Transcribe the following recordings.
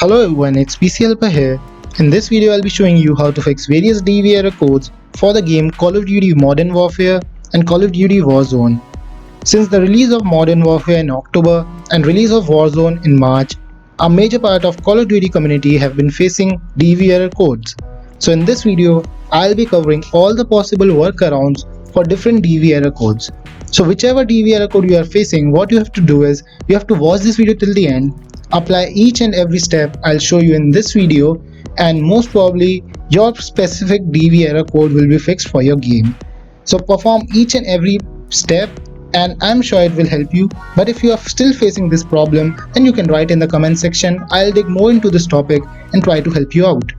Hello everyone, it's PC Helper here. In this video I'll be showing you how to fix various DV error codes for the game Call of Duty Modern Warfare and Call of Duty Warzone. Since the release of Modern Warfare in October and release of Warzone in March, a major part of Call of Duty community have been facing DV error codes. So in this video, I'll be covering all the possible workarounds for different DV error codes. So whichever DV error code you are facing, what you have to do is, you have to watch this video till the end, apply each and every step I'll show you in this video, and most probably your specific DV error code will be fixed for your game. So perform each and every step and I'm sure it will help you. But if you are still facing this problem, then you can write in the comment section. I'll dig more into this topic and try to help you out.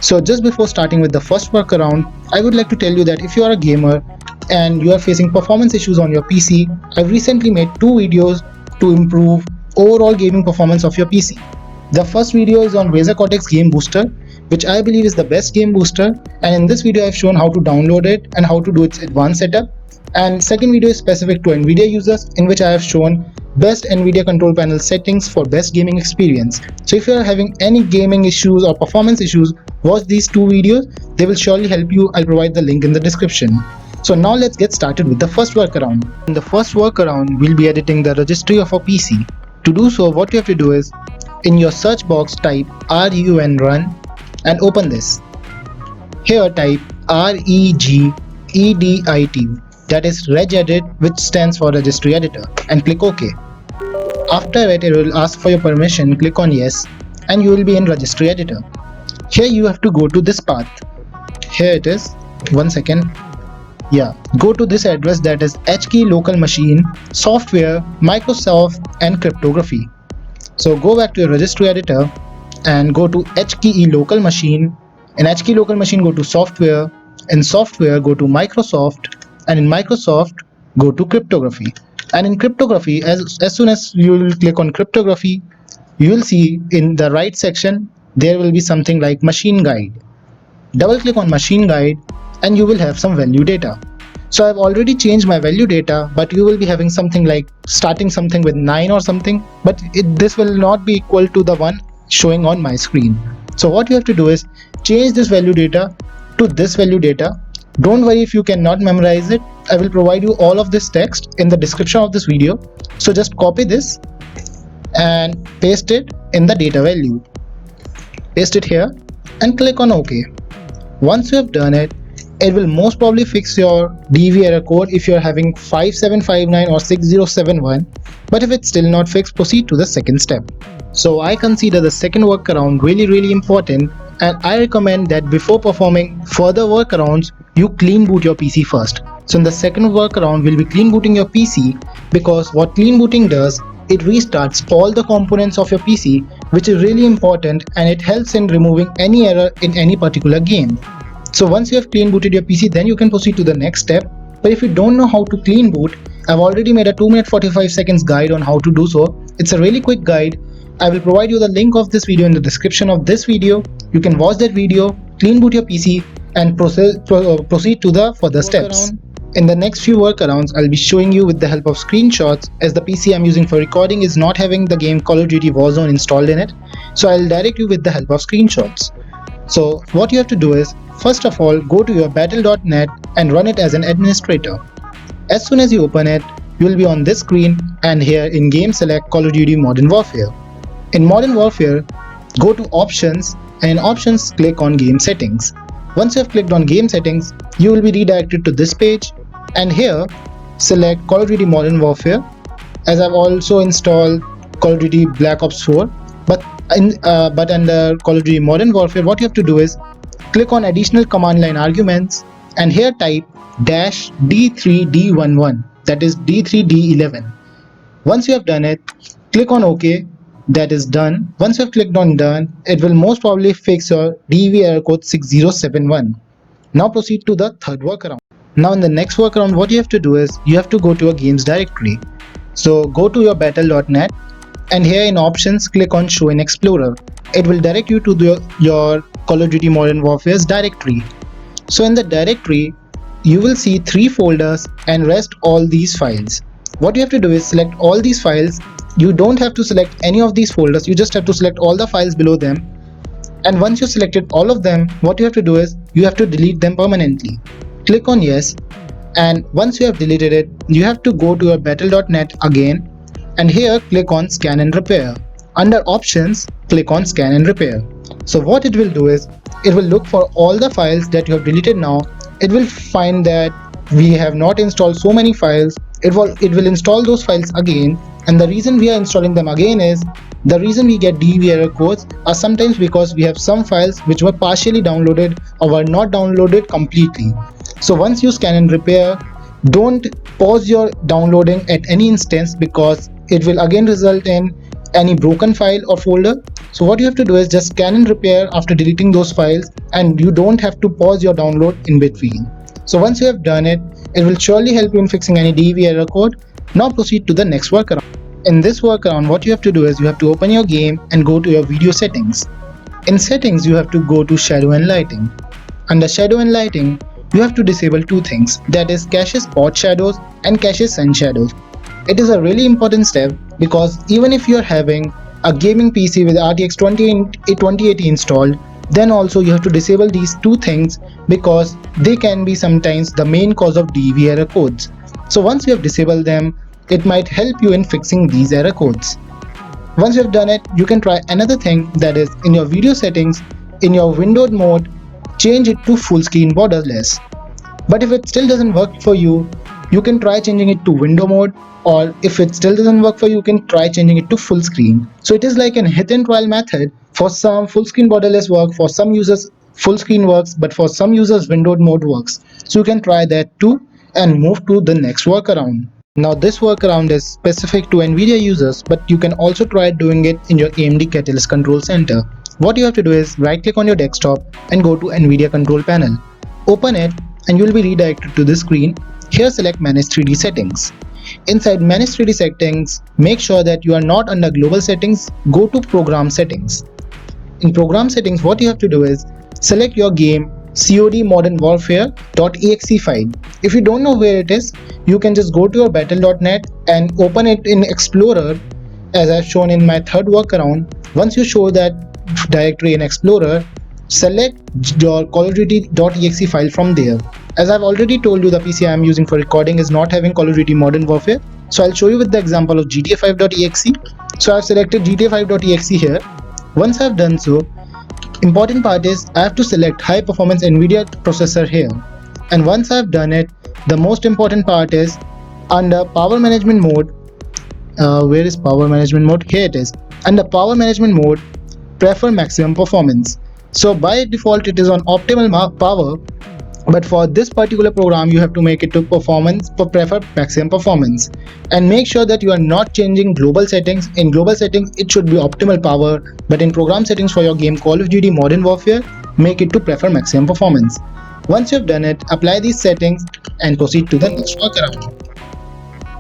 So just before starting with the first workaround, I would like to tell you that if you are a gamer and you are facing performance issues on your PC, I've recently made 2 videos to improve overall gaming performance of your PC. The first video is on Razer Cortex Game Booster, which I believe is the best game booster, and in this video I've shown how to download it and how to do its advanced setup. And second video is specific to NVIDIA users, in which I have shown best NVIDIA control panel settings for best gaming experience. So if you are having any gaming issues or performance issues, watch these 2 videos, they will surely help you. I'll provide the link in the description. So now let's get started with the first workaround. In the first workaround, we'll be editing the registry of our PC. To do so, what you have to do is, in your search box type run and open this. Here type regedit, that is regedit, which stands for registry editor, and click OK. After it will ask for your permission, click on yes, and you will be in registry editor. Here you have to go to this path. Here it is. One second. Yeah, go to this address, that is HKey local machine, software, Microsoft and cryptography. So go back to your registry editor and go to HKey local machine. In HKey local machine go to software, in software go to Microsoft, and in Microsoft go to cryptography. And in cryptography, as soon as you will click on cryptography, you will see in the right section there will be something like MachineGuid. Double click on MachineGuid and you will have some value data. So I've already changed my value data, but you will be having something like starting something with 9 or something, but this will not be equal to the one showing on my screen. So what you have to do is change this value data to this value data. Don't worry if you cannot memorize it. I will provide you all of this text in the description of this video. So just copy this and paste it in the data value. Paste it here and click on OK. Once you have done it, it will most probably fix your DV error code if you are having 5759 or 6071, but if it's still not fixed, proceed to the second step. So I consider the second workaround really important, and I recommend that before performing further workarounds, you clean boot your PC first. So in the second workaround, we'll be clean booting your PC, because what clean booting does, it restarts all the components of your PC, which is really important, and it helps in removing any error in any particular game. So once you have clean booted your PC, then you can proceed to the next step. But if you don't know how to clean boot, I've already made a 2 minute 45 seconds guide on how to do so. It's a really quick guide. I will provide you the link of this video in the description of this video. You can watch that video, clean boot your PC, and proceed to the further steps. In the next few workarounds, I'll be showing you with the help of screenshots, as the PC I'm using for recording is not having the game Call of Duty Warzone installed in it. So I'll direct you with the help of screenshots. So what you have to do is, first of all, go to your battle.net and run it as an administrator. As soon as you open it, you will be on this screen, and here in game select Call of Duty Modern Warfare. In Modern Warfare, go to options, and in options click on game settings. Once you have clicked on game settings, you will be redirected to this page, and here select Call of Duty Modern Warfare, as I've also installed Call of Duty Black Ops 4. But under Call of Duty Modern Warfare, what you have to do is click on additional command line arguments, and here type -D3D11, that is D3D11. Once you have done it, click on OK, that is done. Once you have clicked on done, it will most probably fix your DV error code 6071. Now proceed to the third workaround. Now in the next workaround, what you have to do is, you have to go to a games directory. So go to your battle.net, and here in options click on show in explorer. It will direct you to your Call of Duty Modern Warfare's directory. So in the directory, you will see 3 folders and rest all these files. What you have to do is select all these files you don't have to select any of these folders, you just have to select all the files below them. And once you selected all of them, what you have to do is you have to delete them permanently. Click on yes, and once you have deleted it, you have to go to your battle.net again, and here click on scan and repair. Under options, click on scan and repair. So what it will do is it will look for all the files that you have deleted now. It will find that we have not installed so many files. It will install those files again, and the reason we are installing them again is the reason we get DV error codes are sometimes because we have some files which were partially downloaded or were not downloaded completely. So once you scan and repair, don't pause your downloading at any instance because it will again result in any broken file or folder. So what you have to do is just scan and repair after deleting those files, and you don't have to pause your download in between. So once you have done it, it will surely help you in fixing any DV error code. Now proceed to the next workaround. In this workaround, what you have to do is you have to open your game and go to your video settings. In settings, you have to go to shadow and lighting. Under shadow and lighting, you have to disable two things, that is cache spot shadows and cache sun shadows. It is a really important step because even if you are having a gaming PC with RTX 2080 installed, then also you have to disable these two things because they can be sometimes the main cause of DV error codes. So once you have disabled them, it might help you in fixing these error codes. Once you have done it, you can try another thing, that is in your video settings, in your windowed mode, change it to full screen borderless. But if it still doesn't work for you, you can try changing it to window mode, or if it still doesn't work for you, you can try changing it to full screen. So it is like an hit and trial method. For some, full screen borderless work, for some users full screen works, but for some users windowed mode works. So you can try that too and move to the next workaround. Now this workaround is specific to NVIDIA users, but you can also try doing it in your AMD Catalyst Control Center. What you have to do is right click on your desktop and go to NVIDIA Control Panel. Open it and you will be redirected to this screen. Here select Manage 3D Settings. Inside Manage 3D Settings, make sure that you are not under Global Settings, go to Program Settings. In Program Settings, what you have to do is select your game COD Modern Warfare.exe file. If you don't know where it is, you can just go to your battle.net and open it in Explorer as I've shown in my third workaround. Once you show that directory in Explorer, select your Call of Duty.exe file from there. As I've already told you, the PC I am using for recording is not having Call of Duty Modern Warfare. So I'll show you with the example of GTA5.exe. So I've selected GTA5.exe here. Once I've done so, important part is I have to select high performance NVIDIA processor here. And once I've done it, the most important part is under power management mode. Where is power management mode? Here it is. Under power management mode, prefer maximum performance. So by default it is on optimal power, but for this particular program you have to make it to performance, prefer maximum performance, and make sure that you are not changing global settings. In global settings it should be optimal power, but in program settings for your game Call of Duty Modern Warfare, make it to prefer maximum performance. Once you have done it, apply these settings and proceed to the next workaround.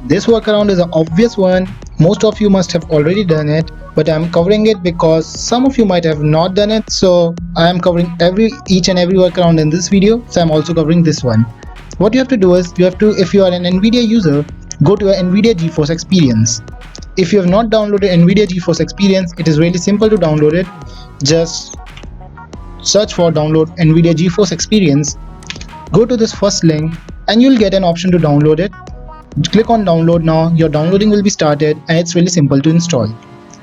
This workaround is an obvious one. Most of you must have already done it, but I am covering it because some of you might have not done it. So I am covering each and every workaround in this video. So I'm also covering this one. What you have to do is if you are an NVIDIA user, go to your NVIDIA GeForce Experience. If you have not downloaded NVIDIA GeForce Experience, it is really simple to download it. Just search for download NVIDIA GeForce Experience. Go to this first link and you'll get an option to download it. Click on download now. Your downloading will be started and it's really simple to install.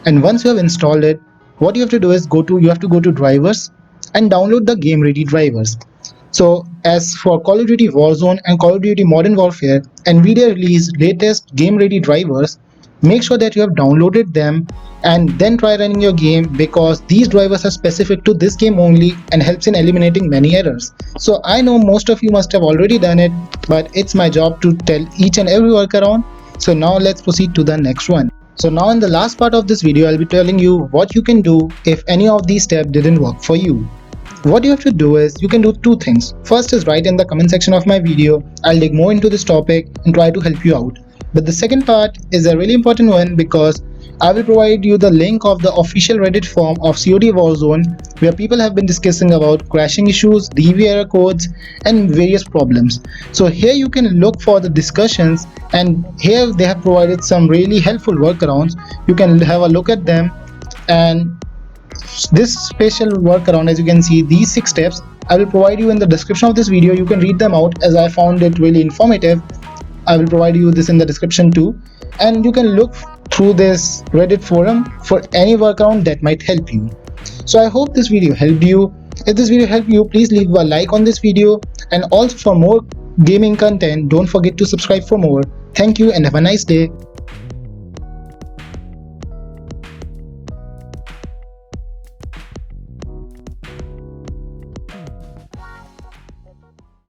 And once you have installed it, what you have to do is you have to go to drivers and download the game ready drivers. So as for Call of Duty Warzone and Call of Duty Modern Warfare, NVIDIA released latest game ready drivers. Make sure that you have downloaded them and then try running your game, because these drivers are specific to this game only and helps in eliminating many errors. So I know most of you must have already done it, but it's my job to tell each and every workaround. So now let's proceed to the next one. So now in the last part of this video, I'll be telling you what you can do if any of these steps didn't work for you. What you have to do is you can do two things. First is write in the comment section of my video. I'll dig more into this topic and try to help you out. But the second part is a really important one, because I will provide you the link of the official Reddit forum of COD Warzone, where people have been discussing about crashing issues, DV error codes, and various problems. So here you can look for the discussions, and here they have provided some really helpful workarounds. You can have a look at them, and this special workaround, as you can see, these 6 steps I will provide you in the description of this video. You can read them out as I found it really informative. I will provide you this in the description too, and you can look through this Reddit forum for any workaround that might help you. So I hope this video helped you. If this video helped you, please leave a like on this video, and also for more gaming content, don't forget to subscribe for more. Thank you and have a nice day.